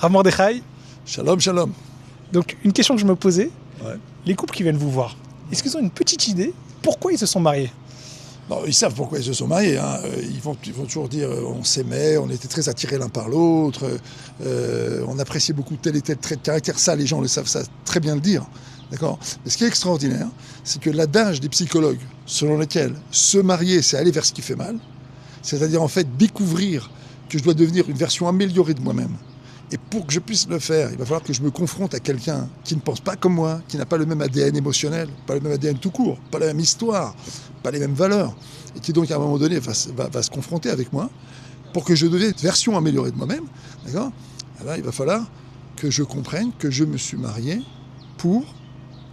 Rav Mordechai, Shalom, shalom. donc une question que je me posais, Ouais. les couples qui viennent vous voir, est-ce qu'ils ont une petite idée pourquoi ils se sont mariés? Non, ils savent pourquoi ils se sont mariés. Hein. Ils vont toujours dire on s'aimait, on était très attirés l'un par l'autre, on appréciait beaucoup tel et tel trait de caractère. Ça, les gens le savent ça très bien le dire. D'accord. Mais ce qui est extraordinaire, c'est que l'adage des psychologues selon lequel se marier, c'est aller vers ce qui fait mal, c'est-à-dire en fait découvrir que je dois devenir une version améliorée de moi-même. Et pour que je puisse le faire, il va falloir que je me confronte à quelqu'un qui ne pense pas comme moi, qui n'a pas le même ADN émotionnel, pas le même ADN tout court, pas la même histoire, pas les mêmes valeurs, et qui donc à un moment donné va se confronter avec moi pour que je devienne une version améliorée de moi-même. D'accord ? Alors, il va falloir que je comprenne que je me suis marié pour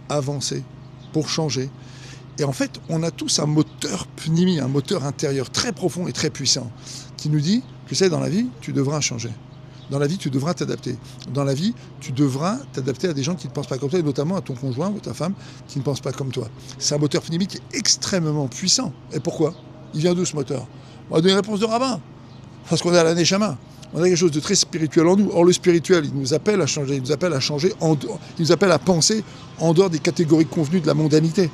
avancer, pour changer. Et en fait, on a tous un moteur pnimi, un moteur intérieur très profond et très puissant, qui nous dit, tu sais, dans la vie, tu devras changer. Dans la vie, tu devras t'adapter. Dans la vie, tu devras t'adapter à des gens qui ne pensent pas comme toi, et notamment à ton conjoint ou ta femme qui ne pense pas comme toi. C'est un moteur pnimi qui est extrêmement puissant. Et pourquoi ? Il vient d'où ce moteur ? On a donné une réponse de rabbin. Parce qu'on est à la Neshama. On a quelque chose de très spirituel en nous. Or, le spirituel, il nous appelle à changer. Il nous appelle à changer, il nous appelle à penser en dehors des catégories convenues de la mondanité.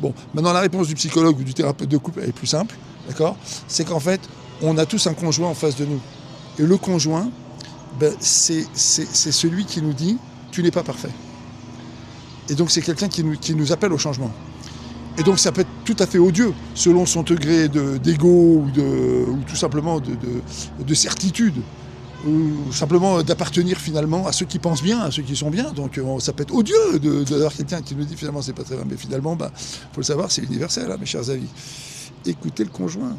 Bon, maintenant, la réponse du psychologue ou du thérapeute de couple, elle est plus simple. D'accord ? C'est qu'en fait, on a tous un conjoint en face de nous. Et le conjoint, c'est celui qui nous dit « tu n'es pas parfait ». Et donc c'est quelqu'un qui nous appelle au changement. Et donc ça peut être tout à fait odieux, selon son degré d'ego ou tout simplement de certitude, ou simplement d'appartenir finalement à ceux qui pensent bien, à ceux qui sont bien. Donc ça peut être odieux d'avoir quelqu'un qui nous dit finalement c'est pas très bien, mais finalement, faut le savoir, c'est universel, hein, mes chers amis. Écoutez le conjoint,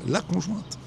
la conjointe.